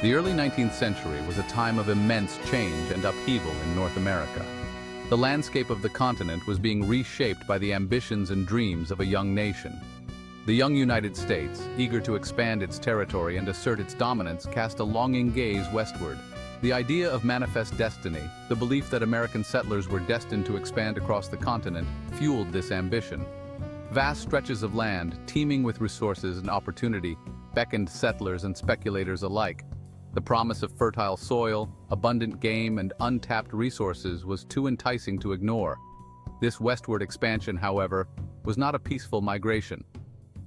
The early 19th century was a time of immense change and upheaval in North America. The landscape of the continent was being reshaped by the ambitions and dreams of a young nation. The young United States, eager to expand its territory and assert its dominance, cast a longing gaze westward. The idea of manifest destiny, the belief that American settlers were destined to expand across the continent, fueled this ambition. Vast stretches of land, teeming with resources and opportunity, beckoned settlers and speculators alike. The promise of fertile soil, abundant game, and untapped resources was too enticing to ignore. This westward expansion, however, was not a peaceful migration.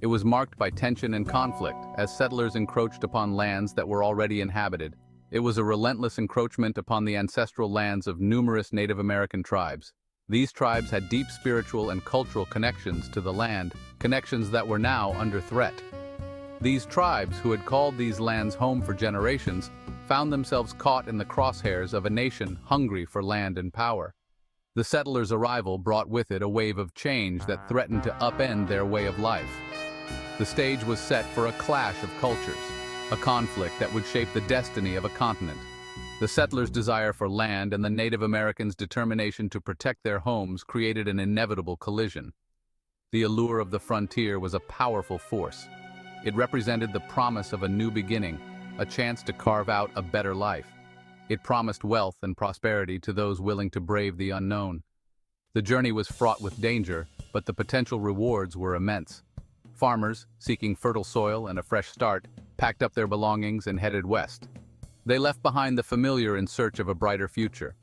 It was marked by tension and conflict, as settlers encroached upon lands that were already inhabited. It was a relentless encroachment upon the ancestral lands of numerous Native American tribes. These tribes had deep spiritual and cultural connections to the land, connections that were now under threat. These tribes, who had called these lands home for generations, found themselves caught in the crosshairs of a nation hungry for land and power. The settlers' arrival brought with it a wave of change that threatened to upend their way of life. The stage was set for a clash of cultures, a conflict that would shape the destiny of a continent. The settlers' desire for land and the Native Americans' determination to protect their homes created an inevitable collision. The allure of the frontier was a powerful force. It represented the promise of a new beginning, a chance to carve out a better life. It promised wealth and prosperity to those willing to brave the unknown. The journey was fraught with danger, but the potential rewards were immense. Farmers, seeking fertile soil and a fresh start, packed up their belongings and headed west. They left behind the familiar in search of a brighter future.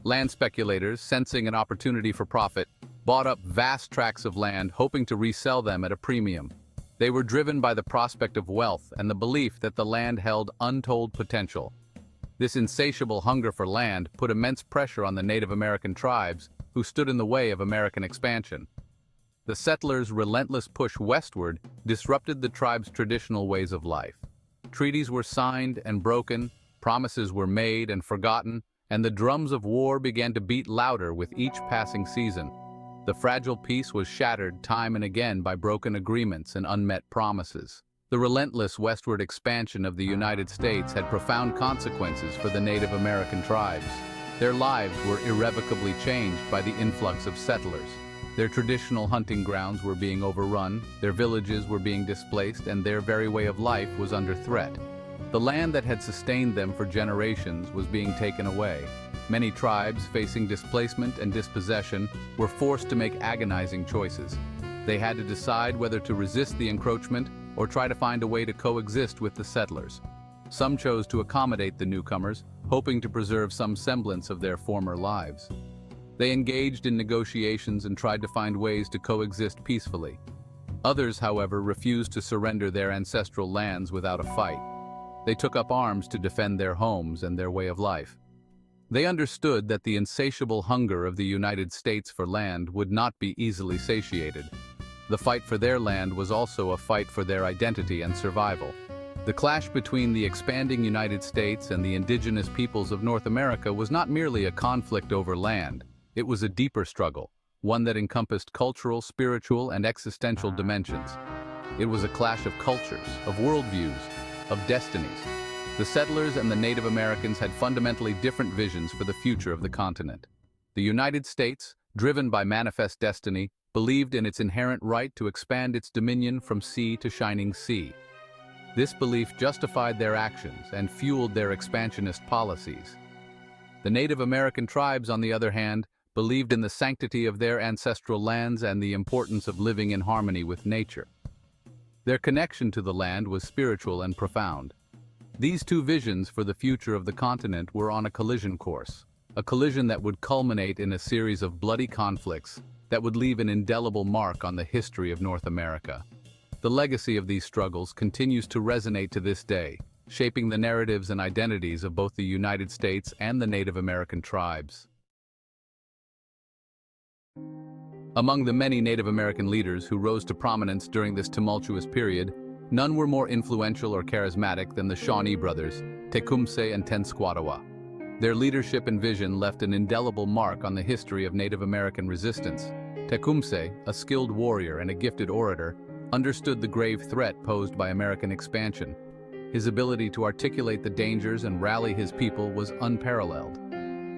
Land speculators, sensing an opportunity for profit, bought up vast tracts of land, hoping to resell them at a premium. They were driven by the prospect of wealth and the belief that the land held untold potential. This insatiable hunger for land put immense pressure on the Native American tribes who stood in the way of American expansion. The settlers' relentless push westward disrupted the tribe's traditional ways of life. Treaties were signed and broken, promises were made and forgotten, and the drums of war began to beat louder with each passing season. The fragile peace was shattered time and again by broken agreements and unmet promises. The relentless westward expansion of the United States had profound consequences for the Native American tribes. Their lives were irrevocably changed by the influx of settlers. Their traditional hunting grounds were being overrun, their villages were being displaced, and their very way of life was under threat. The land that had sustained them for generations was being taken away. Many tribes, facing displacement and dispossession, were forced to make agonizing choices. They had to decide whether to resist the encroachment or try to find a way to coexist with the settlers. Some chose to accommodate the newcomers, hoping to preserve some semblance of their former lives. They engaged in negotiations and tried to find ways to coexist peacefully. Others, however, refused to surrender their ancestral lands without a fight. They took up arms to defend their homes and their way of life. They understood that the insatiable hunger of the United States for land would not be easily satiated. The fight for their land was also a fight for their identity and survival. The clash between the expanding United States and the indigenous peoples of North America was not merely a conflict over land. It was a deeper struggle, one that encompassed cultural, spiritual, and existential dimensions. It was a clash of cultures, of worldviews, of destinies. The settlers and the Native Americans had fundamentally different visions for the future of the continent. The United States, driven by manifest destiny, believed in its inherent right to expand its dominion from sea to shining sea. This belief justified their actions and fueled their expansionist policies. The Native American tribes, on the other hand, believed in the sanctity of their ancestral lands and the importance of living in harmony with nature. Their connection to the land was spiritual and profound. These two visions for the future of the continent were on a collision course, a collision that would culminate in a series of bloody conflicts that would leave an indelible mark on the history of North America. The legacy of these struggles continues to resonate to this day, shaping the narratives and identities of both the United States and the Native American tribes. Among the many Native American leaders who rose to prominence during this tumultuous period, none were more influential or charismatic than the Shawnee brothers, Tecumseh and Tenskwatawa. Their leadership and vision left an indelible mark on the history of Native American resistance. Tecumseh, a skilled warrior and a gifted orator, understood the grave threat posed by American expansion. His ability to articulate the dangers and rally his people was unparalleled.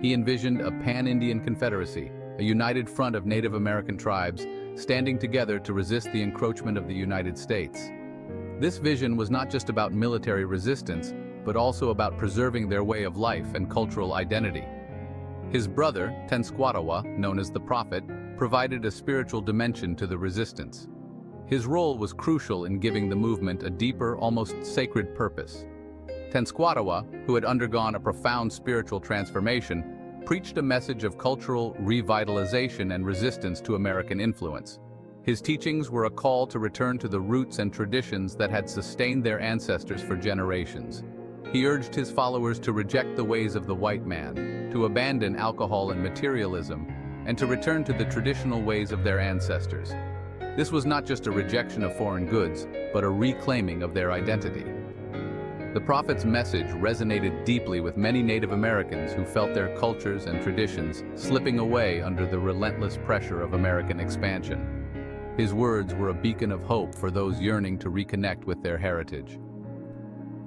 He envisioned a pan-Indian confederacy, a united front of Native American tribes standing together to resist the encroachment of the United States. This vision was not just about military resistance, but also about preserving their way of life and cultural identity. His brother, Tenskwatawa, known as the Prophet, provided a spiritual dimension to the resistance. His role was crucial in giving the movement a deeper, almost sacred purpose. Tenskwatawa, who had undergone a profound spiritual transformation, preached a message of cultural revitalization and resistance to American influence. His teachings were a call to return to the roots and traditions that had sustained their ancestors for generations. He urged his followers to reject the ways of the white man, to abandon alcohol and materialism, and to return to the traditional ways of their ancestors. This was not just a rejection of foreign goods, but a reclaiming of their identity. The Prophet's message resonated deeply with many Native Americans who felt their cultures and traditions slipping away under the relentless pressure of American expansion. His words were a beacon of hope for those yearning to reconnect with their heritage.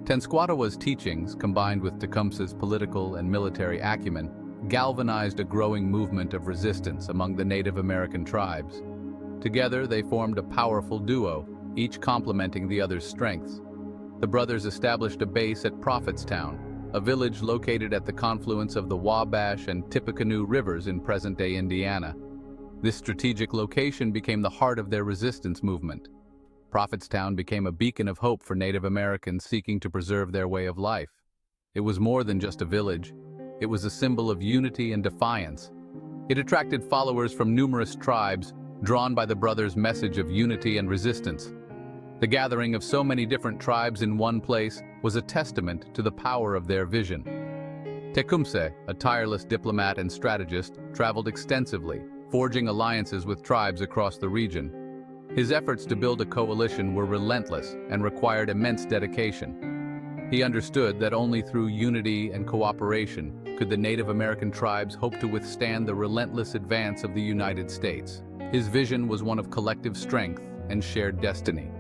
Tenskwatawa's teachings, combined with Tecumseh's political and military acumen, galvanized a growing movement of resistance among the Native American tribes. Together, they formed a powerful duo, each complementing the other's strengths. The brothers established a base at Prophetstown, a village located at the confluence of the Wabash and Tippecanoe rivers in present-day Indiana. This strategic location became the heart of their resistance movement. Prophetstown became a beacon of hope for Native Americans seeking to preserve their way of life. It was more than just a village. It was a symbol of unity and defiance. It attracted followers from numerous tribes, drawn by the brothers' message of unity and resistance. The gathering of so many different tribes in one place was a testament to the power of their vision. Tecumseh, a tireless diplomat and strategist, traveled extensively, forging alliances with tribes across the region. His efforts to build a coalition were relentless and required immense dedication. He understood that only through unity and cooperation could the Native American tribes hope to withstand the relentless advance of the United States. His vision was one of collective strength and shared destiny.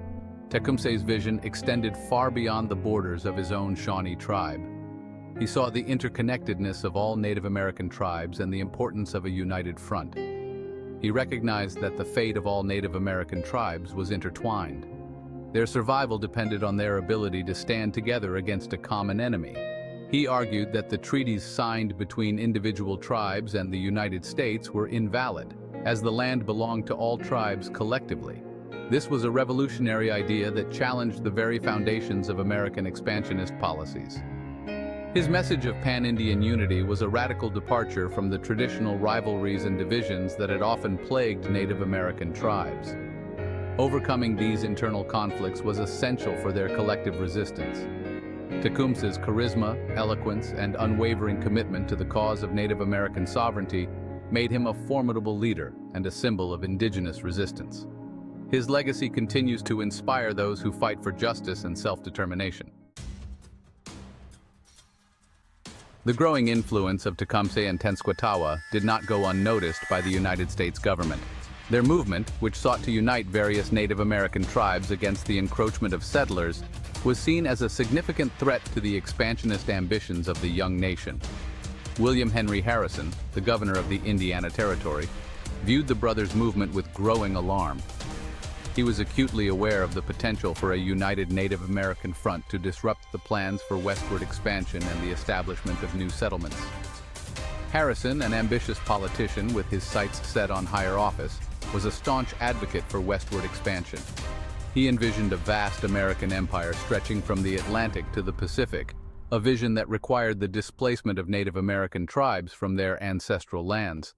Tecumseh's vision extended far beyond the borders of his own Shawnee tribe. He saw the interconnectedness of all Native American tribes and the importance of a united front. He recognized that the fate of all Native American tribes was intertwined. Their survival depended on their ability to stand together against a common enemy. He argued that the treaties signed between individual tribes and the United States were invalid, as the land belonged to all tribes collectively. This was a revolutionary idea that challenged the very foundations of American expansionist policies. His message of pan-Indian unity was a radical departure from the traditional rivalries and divisions that had often plagued Native American tribes. Overcoming these internal conflicts was essential for their collective resistance. Tecumseh's charisma, eloquence, and unwavering commitment to the cause of Native American sovereignty made him a formidable leader and a symbol of indigenous resistance. His legacy continues to inspire those who fight for justice and self-determination. The growing influence of Tecumseh and Tenskwatawa did not go unnoticed by the United States government. Their movement, which sought to unite various Native American tribes against the encroachment of settlers, was seen as a significant threat to the expansionist ambitions of the young nation. William Henry Harrison, the governor of the Indiana Territory, viewed the brothers' movement with growing alarm. He was acutely aware of the potential for a united Native American front to disrupt the plans for westward expansion and the establishment of new settlements. Harrison, an ambitious politician with his sights set on higher office, was a staunch advocate for westward expansion. He envisioned a vast American empire stretching from the Atlantic to the Pacific, a vision that required the displacement of Native American tribes from their ancestral lands.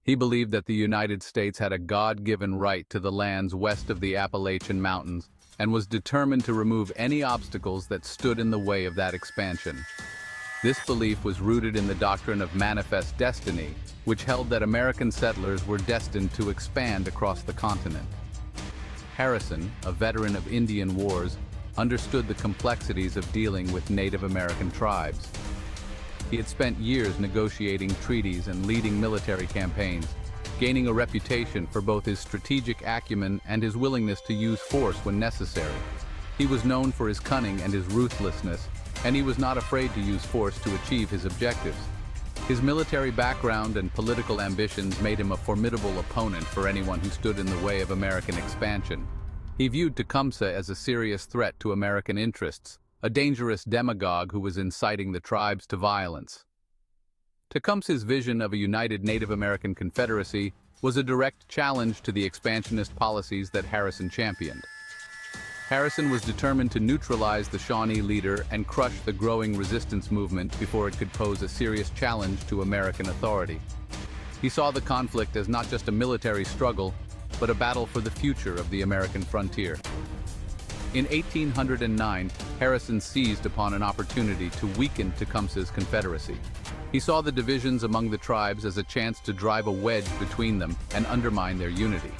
He believed that the United States had a God-given right to the lands west of the Appalachian Mountains and was determined to remove any obstacles that stood in the way of that expansion. This belief was rooted in the doctrine of manifest destiny, which held that American settlers were destined to expand across the continent. Harrison, a veteran of Indian wars, understood the complexities of dealing with Native American tribes. He had spent years negotiating treaties and leading military campaigns, gaining a reputation for both his strategic acumen and his willingness to use force when necessary. He was known for his cunning and his ruthlessness, and he was not afraid to use force to achieve his objectives. His military background and political ambitions made him a formidable opponent for anyone who stood in the way of American expansion. He viewed Tecumseh as a serious threat to American interests, a dangerous demagogue who was inciting the tribes to violence. Tecumseh's vision of a united Native American Confederacy was a direct challenge to the expansionist policies that Harrison championed. Harrison was determined to neutralize the Shawnee leader and crush the growing resistance movement before it could pose a serious challenge to American authority. He saw the conflict as not just a military struggle, but a battle for the future of the American frontier. In 1809, Harrison seized upon an opportunity to weaken Tecumseh's Confederacy. He saw the divisions among the tribes as a chance to drive a wedge between them and undermine their unity.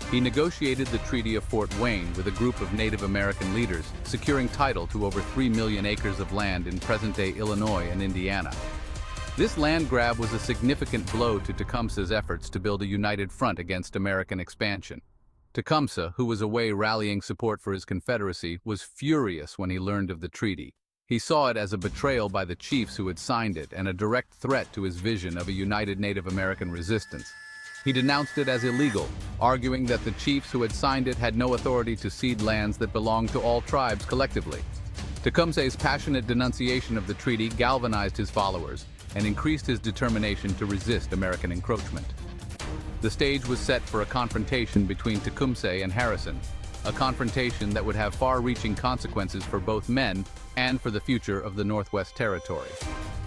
He negotiated the Treaty of Fort Wayne with a group of Native American leaders, securing title to over 3 million acres of land in present-day Illinois and Indiana. This land grab was a significant blow to Tecumseh's efforts to build a united front against American expansion. Tecumseh, who was away rallying support for his Confederacy, was furious when he learned of the treaty. He saw it as a betrayal by the chiefs who had signed it and a direct threat to his vision of a united Native American resistance. He denounced it as illegal, arguing that the chiefs who had signed it had no authority to cede lands that belonged to all tribes collectively. Tecumseh's passionate denunciation of the treaty galvanized his followers and increased his determination to resist American encroachment. The stage was set for a confrontation between Tecumseh and Harrison, a confrontation that would have far-reaching consequences for both men and for the future of the Northwest Territory.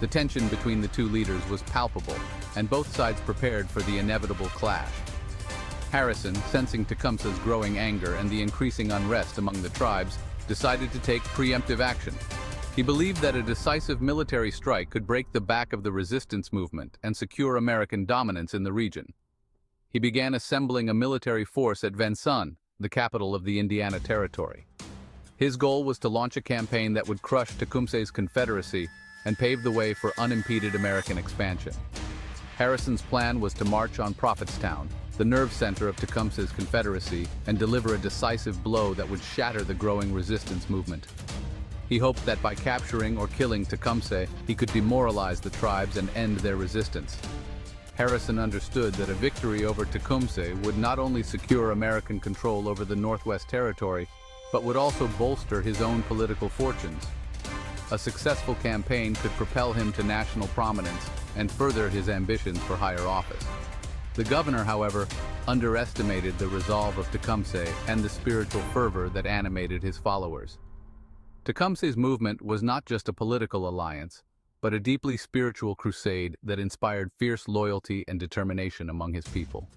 The tension between the two leaders was palpable, and both sides prepared for the inevitable clash. Harrison, sensing Tecumseh's growing anger and the increasing unrest among the tribes, decided to take preemptive action. He believed that a decisive military strike could break the back of the resistance movement and secure American dominance in the region. He began assembling a military force at Vincennes, the capital of the Indiana Territory. His goal was to launch a campaign that would crush Tecumseh's Confederacy and pave the way for unimpeded American expansion. Harrison's plan was to march on Prophetstown, the nerve center of Tecumseh's Confederacy, and deliver a decisive blow that would shatter the growing resistance movement. He hoped that by capturing or killing Tecumseh, he could demoralize the tribes and end their resistance. Harrison understood that a victory over Tecumseh would not only secure American control over the Northwest Territory, but would also bolster his own political fortunes. A successful campaign could propel him to national prominence and further his ambitions for higher office. The governor, however, underestimated the resolve of Tecumseh and the spiritual fervor that animated his followers. Tecumseh's movement was not just a political alliance, but a deeply spiritual crusade that inspired fierce loyalty and determination among his people.